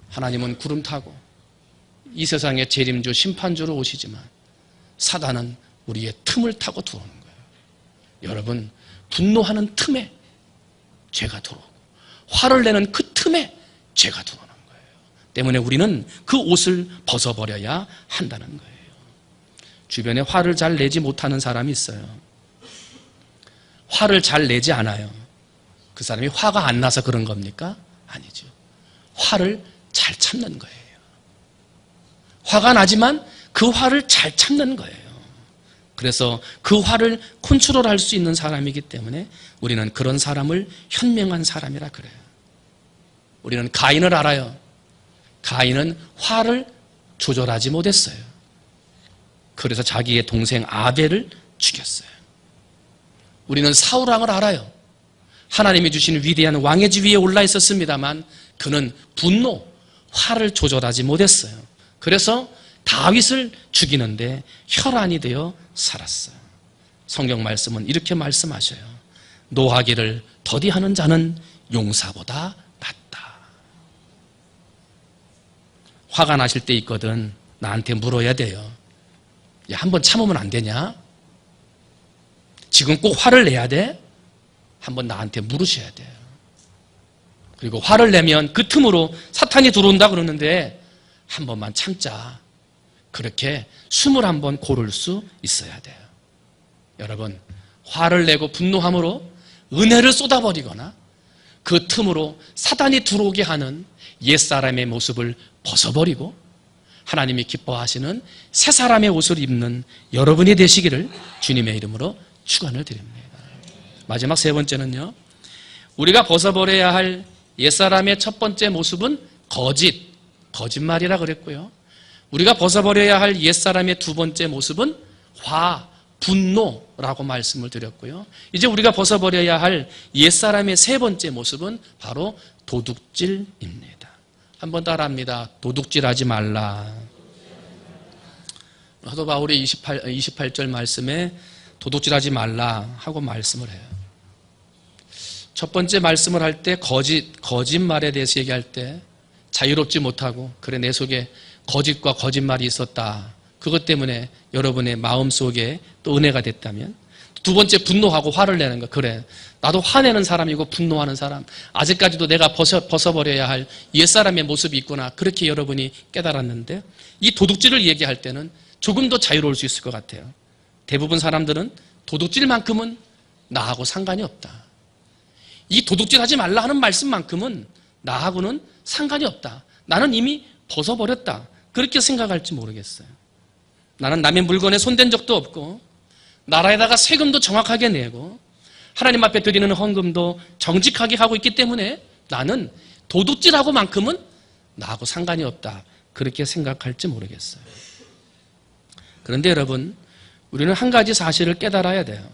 Speaker 3: 하나님은 구름 타고 이 세상의 재림주 심판주로 오시지만 사단은 우리의 틈을 타고 들어오는 거예요. 여러분, 분노하는 틈에 죄가 들어오고 화를 내는 그 틈에 죄가 들어오는 거예요. 때문에 우리는 그 옷을 벗어버려야 한다는 거예요. 주변에 화를 잘 내지 못하는 사람이 있어요. 화를 잘 내지 않아요. 그 사람이 화가 안 나서 그런 겁니까? 아니죠. 화를 잘 참는 거예요. 화가 나지만 그 화를 잘 참는 거예요. 그래서 그 화를 컨트롤할 수 있는 사람이기 때문에 우리는 그런 사람을 현명한 사람이라 그래요. 우리는 가인을 알아요. 가인은 화를 조절하지 못했어요. 그래서 자기의 동생 아벨을 죽였어요. 우리는 사울왕을 알아요. 하나님이 주신 위대한 왕의 지위에 올라 있었습니다만 그는 분노, 화를 조절하지 못했어요. 그래서 다윗을 죽이는데 혈안이 되어 살았어요. 성경 말씀은 이렇게 말씀하셔요. 노하기를 더디하는 자는 용사보다 낫다. 화가 나실 때 있거든. 나한테 물어야 돼요. 야, 한번 참으면 안 되냐? 지금 꼭 화를 내야 돼? 한번 나한테 물으셔야 돼요. 그리고 화를 내면 그 틈으로 사탄이 들어온다 그러는데 한 번만 참자. 그렇게 숨을 한번 고를 수 있어야 돼요. 여러분, 화를 내고 분노함으로 은혜를 쏟아버리거나 그 틈으로 사탄이 들어오게 하는 옛사람의 모습을 벗어버리고 하나님이 기뻐하시는 새 사람의 옷을 입는 여러분이 되시기를 주님의 이름으로 축원을 드립니다. 마지막 세 번째는요, 우리가 벗어버려야 할 옛사람의 첫 번째 모습은 거짓말이라 그랬고요. 우리가 벗어버려야 할 옛사람의 두 번째 모습은 분노라고 말씀을 드렸고요. 이제 우리가 벗어버려야 할 옛사람의 세 번째 모습은 바로 도둑질입니다. 한번 따라합니다. 도둑질하지 말라. 사도 바울의 28절 말씀에 도둑질하지 말라 하고 말씀을 해요. 첫 번째 말씀을 할 때 거짓말에 대해서 얘기할 때 자유롭지 못하고 그래 내 속에 거짓과 거짓말이 있었다. 그것 때문에 여러분의 마음속에 또 은혜가 됐다면 두 번째 분노하고 화를 내는 거. 그래 나도 화내는 사람이고 분노하는 사람, 아직까지도 내가 벗어버려야 할 옛사람의 모습이 있구나. 그렇게 여러분이 깨달았는데 이 도둑질을 얘기할 때는 조금 더 자유로울 수 있을 것 같아요. 대부분 사람들은 도둑질만큼은 나하고 상관이 없다. 이 도둑질하지 말라 하는 말씀만큼은 나하고는 상관이 없다. 나는 이미 벗어버렸다. 그렇게 생각할지 모르겠어요. 나는 남의 물건에 손댄 적도 없고 나라에다가 세금도 정확하게 내고 하나님 앞에 드리는 헌금도 정직하게 하고 있기 때문에 나는 도둑질하고만큼은 나하고 상관이 없다. 그렇게 생각할지 모르겠어요. 그런데 여러분, 우리는 한 가지 사실을 깨달아야 돼요.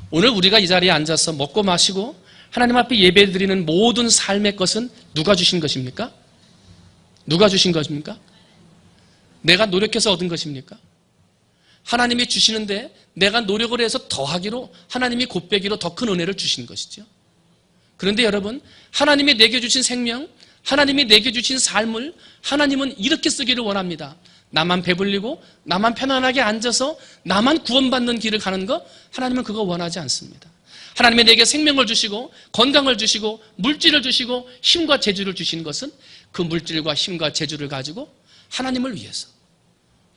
Speaker 3: 오늘 우리가 이 자리에 앉아서 먹고 마시고 하나님 앞에 예배드리는 모든 삶의 것은 누가 주신 것입니까? 누가 주신 것입니까? 내가 노력해서 얻은 것입니까? 하나님이 주시는데 내가 노력을 해서 더하기로 하나님이 곱빼기로 더 큰 은혜를 주신 것이죠. 그런데 여러분, 하나님이 내게 주신 생명, 하나님이 내게 주신 삶을 하나님은 이렇게 쓰기를 원합니다. 나만 배불리고 나만 편안하게 앉아서 나만 구원받는 길을 가는 거, 하나님은 그거 원하지 않습니다. 하나님이 내게 생명을 주시고 건강을 주시고 물질을 주시고 힘과 재주를 주신 것은 그 물질과 힘과 재주를 가지고 하나님을 위해서,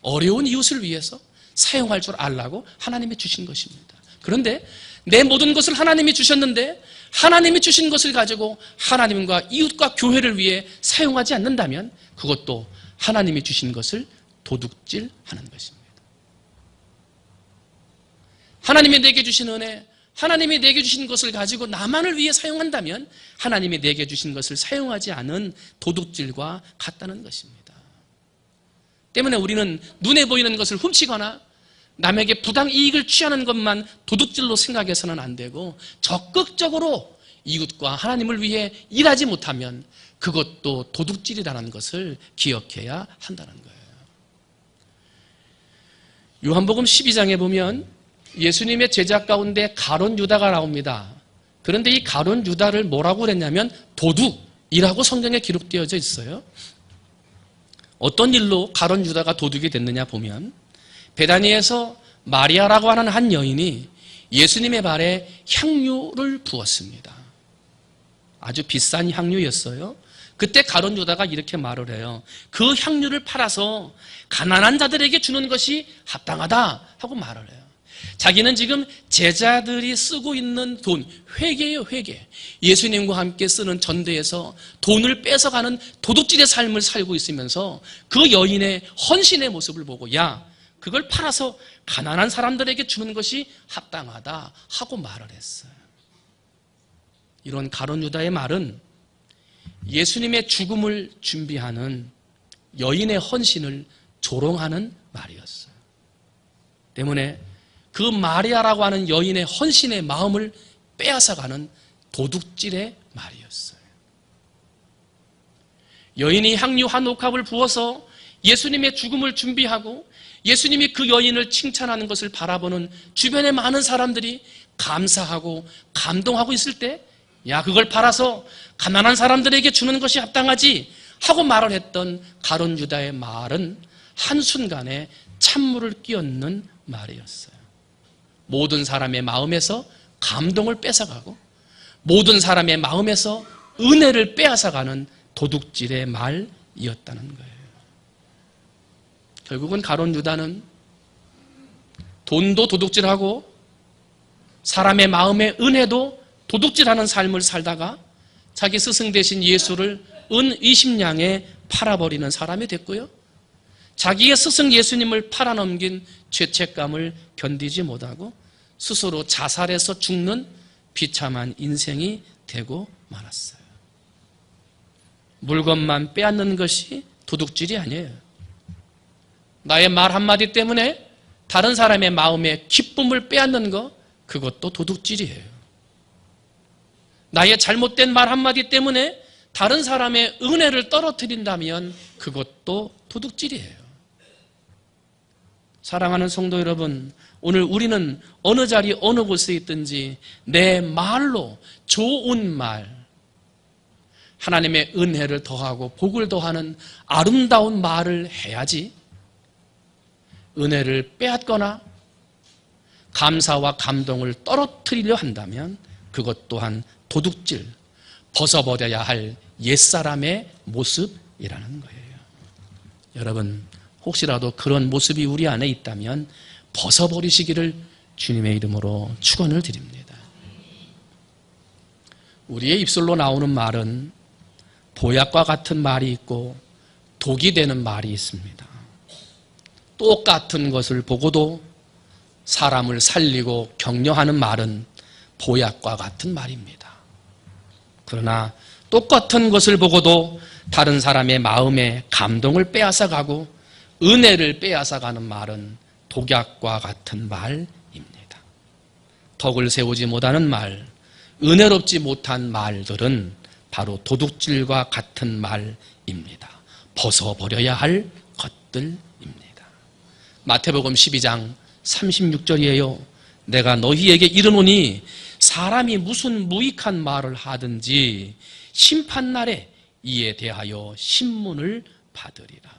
Speaker 3: 어려운 이웃을 위해서 사용할 줄 알라고 하나님이 주신 것입니다. 그런데 내 모든 것을 하나님이 주셨는데 하나님이 주신 것을 가지고 하나님과 이웃과 교회를 위해 사용하지 않는다면 그것도 하나님이 주신 것을 도둑질하는 것입니다. 하나님이 내게 주신 은혜, 하나님이 내게 주신 것을 가지고 나만을 위해 사용한다면 하나님이 내게 주신 것을 사용하지 않은 도둑질과 같다는 것입니다. 때문에 우리는 눈에 보이는 것을 훔치거나 남에게 부당 이익을 취하는 것만 도둑질로 생각해서는 안 되고 적극적으로 이웃과 하나님을 위해 일하지 못하면 그것도 도둑질이라는 것을 기억해야 한다는 거예요. 요한복음 12장에 보면 예수님의 제자 가운데 가룟 유다가 나옵니다. 그런데 이 가룟 유다를 뭐라고 그랬냐면 도둑이라고 성경에 기록되어져 있어요. 어떤 일로 가룟 유다가 도둑이 됐느냐 보면 베다니에서 마리아라고 하는 한 여인이 예수님의 발에 향유를 부었습니다. 아주 비싼 향유였어요. 그때 가룟 유다가 이렇게 말을 해요. 그 향유를 팔아서 가난한 자들에게 주는 것이 합당하다 하고 말을 해요. 자기는 지금 제자들이 쓰고 있는 돈, 회계예요, 회계. 예수님과 함께 쓰는 전대에서 돈을 뺏어가는 도둑질의 삶을 살고 있으면서 그 여인의 헌신의 모습을 보고 야, 그걸 팔아서 가난한 사람들에게 주는 것이 합당하다 하고 말을 했어요. 이런 가룟 유다의 말은 예수님의 죽음을 준비하는 여인의 헌신을 조롱하는 말이었어요. 때문에 그 마리아라고 하는 여인의 헌신의 마음을 빼앗아가는 도둑질의 말이었어요. 여인이 향유 한 옥합을 부어서 예수님의 죽음을 준비하고 예수님이 그 여인을 칭찬하는 것을 바라보는 주변의 많은 사람들이 감사하고 감동하고 있을 때 야, 그걸 팔아서 가난한 사람들에게 주는 것이 합당하지 하고 말을 했던 가룟 유다의 말은 한순간에 찬물을 끼얹는 말이었어요. 모든 사람의 마음에서 감동을 뺏어가고 모든 사람의 마음에서 은혜를 빼앗아가는 도둑질의 말이었다는 거예요. 결국은 가룟 유다는 돈도 도둑질하고 사람의 마음의 은혜도 도둑질하는 삶을 살다가 자기 스승 되신 예수를 은 20냥에 팔아버리는 사람이 됐고요. 자기의 스승 예수님을 팔아넘긴 죄책감을 견디지 못하고 스스로 자살해서 죽는 비참한 인생이 되고 말았어요. 물건만 빼앗는 것이 도둑질이 아니에요. 나의 말 한마디 때문에 다른 사람의 마음에 기쁨을 빼앗는 것, 그것도 도둑질이에요. 나의 잘못된 말 한마디 때문에 다른 사람의 은혜를 떨어뜨린다면 그것도 도둑질이에요. 사랑하는 성도 여러분, 오늘 우리는 어느 자리 어느 곳에 있든지 내 말로 좋은 말, 하나님의 은혜를 더하고 복을 더하는 아름다운 말을 해야지 은혜를 빼앗거나 감사와 감동을 떨어뜨리려 한다면 그것 또한 도둑질, 벗어버려야 할 옛사람의 모습이라는 거예요. 여러분, 혹시라도 그런 모습이 우리 안에 있다면 벗어버리시기를 주님의 이름으로 축원을 드립니다. 우리의 입술로 나오는 말은 보약과 같은 말이 있고 독이 되는 말이 있습니다. 똑같은 것을 보고도 사람을 살리고 격려하는 말은 보약과 같은 말입니다. 그러나 똑같은 것을 보고도 다른 사람의 마음에 감동을 빼앗아가고 은혜를 빼앗아가는 말은 독약과 같은 말입니다. 덕을 세우지 못하는 말, 은혜롭지 못한 말들은 바로 도둑질과 같은 말입니다. 벗어버려야 할 것들입니다. 마태복음 12장 36절이에요. 내가 너희에게 이르노니 사람이 무슨 무익한 말을 하든지 심판날에 이에 대하여 신문을 받으리라.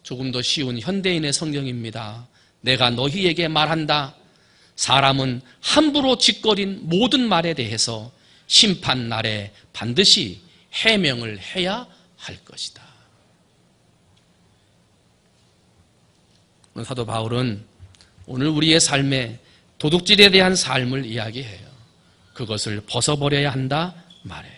Speaker 3: 조금 더 쉬운 현대인의 성경입니다. 내가 너희에게 말한다. 사람은 함부로 짓거린 모든 말에 대해서 심판날에 반드시 해명을 해야 할 것이다. 사도 바울은 오늘 우리의 삶에 도둑질에 대한 삶을 이야기해요. 그것을 벗어버려야 한다 말이에요.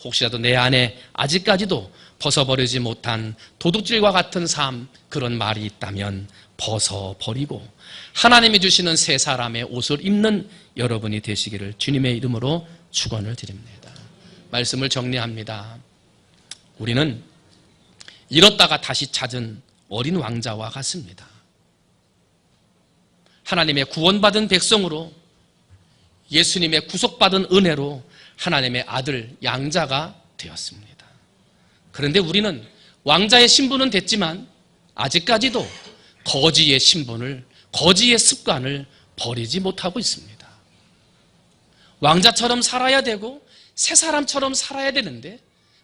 Speaker 3: 혹시라도 내 안에 아직까지도 벗어버리지 못한 도둑질과 같은 삶, 그런 말이 있다면 벗어버리고 하나님이 주시는 새 사람의 옷을 입는 여러분이 되시기를 주님의 이름으로 축원을 드립니다. 말씀을 정리합니다. 우리는 잃었다가 다시 찾은 어린 왕자와 같습니다. 하나님의 구원받은 백성으로, 예수님의 구속받은 은혜로 하나님의 아들 양자가 되었습니다. 그런데 우리는 왕자의 신분은 됐지만 아직까지도 거지의 신분을, 거지의 습관을 버리지 못하고 있습니다. 왕자처럼 살아야 되고 새 사람처럼 살아야 되는데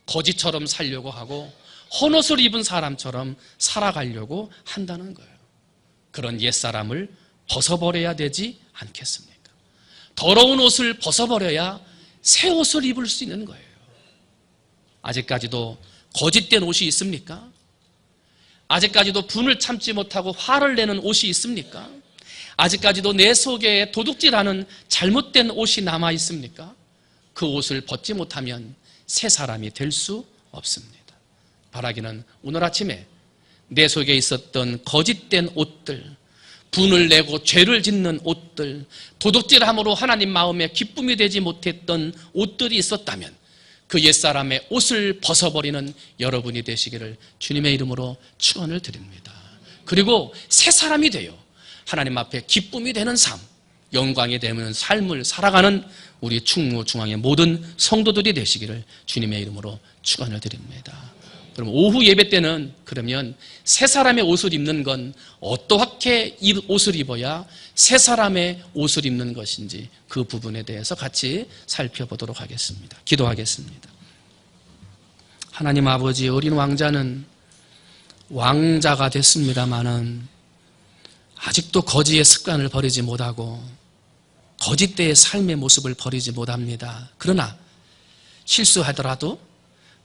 Speaker 3: 거지처럼 살려고 하고 헌옷을 입은 사람처럼 살아가려고 한다는 거예요. 그런 옛사람을 벗어버려야 되지 않겠습니까? 더러운 옷을 벗어버려야 새 옷을 입을 수 있는 거예요. 아직까지도 거짓된 옷이 있습니까? 아직까지도 분을 참지 못하고 화를 내는 옷이 있습니까? 아직까지도 내 속에 도둑질하는 잘못된 옷이 남아 있습니까? 그 옷을 벗지 못하면 새 사람이 될 수 없습니다. 바라기는 오늘 아침에 내 속에 있었던 거짓된 옷들, 분을 내고 죄를 짓는 옷들, 도둑질함으로 하나님 마음에 기쁨이 되지 못했던 옷들이 있었다면 그 옛사람의 옷을 벗어버리는 여러분이 되시기를 주님의 이름으로 축원을 드립니다. 그리고 새 사람이 되어 하나님 앞에 기쁨이 되는 삶, 영광이 되는 삶을 살아가는 우리 충무중앙의 모든 성도들이 되시기를 주님의 이름으로 축원을 드립니다. 그럼 오후 예배 때는 그러면 새 사람의 옷을 입는 건 어떻게 옷을 입어야 새 사람의 옷을 입는 것인지 그 부분에 대해서 같이 살펴보도록 하겠습니다. 기도하겠습니다. 하나님 아버지, 어린 왕자는 왕자가 됐습니다마는 아직도 거지의 습관을 버리지 못하고 거짓대의 삶의 모습을 버리지 못합니다. 그러나 실수하더라도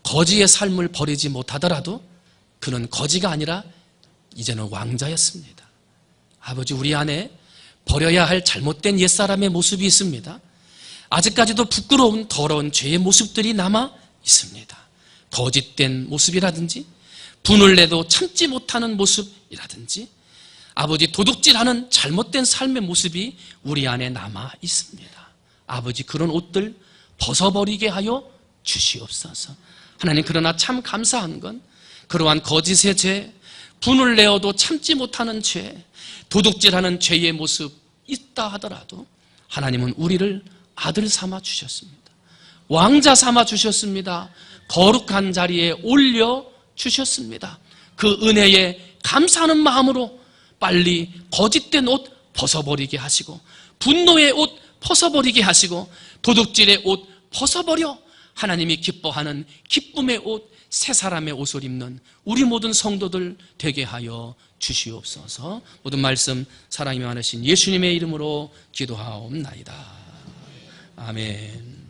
Speaker 3: 거지의 삶을 버리지 못하더라도 그는 거지가 아니라 이제는 왕자였습니다. 아버지, 우리 안에 버려야 할 잘못된 옛사람의 모습이 있습니다. 아직까지도 부끄러운 더러운 죄의 모습들이 남아 있습니다. 거짓된 모습이라든지 분을 내도 참지 못하는 모습이라든지 아버지, 도둑질하는 잘못된 삶의 모습이 우리 안에 남아 있습니다. 아버지, 그런 옷들 벗어버리게 하여 주시옵소서. 하나님, 그러나 참 감사한 건 그러한 거짓의 죄, 분을 내어도 참지 못하는 죄, 도둑질하는 죄의 모습 있다 하더라도 하나님은 우리를 아들 삼아 주셨습니다. 왕자 삼아 주셨습니다. 거룩한 자리에 올려 주셨습니다. 그 은혜에 감사하는 마음으로 빨리 거짓된 옷 벗어버리게 하시고 분노의 옷 벗어버리게 하시고 도둑질의 옷 벗어버려 하나님이 기뻐하는 기쁨의 옷, 새 사람의 옷을 입는 우리 모든 성도들 되게 하여 주시옵소서. 모든 말씀 사랑이 많으신 예수님의 이름으로 기도하옵나이다. 아멘.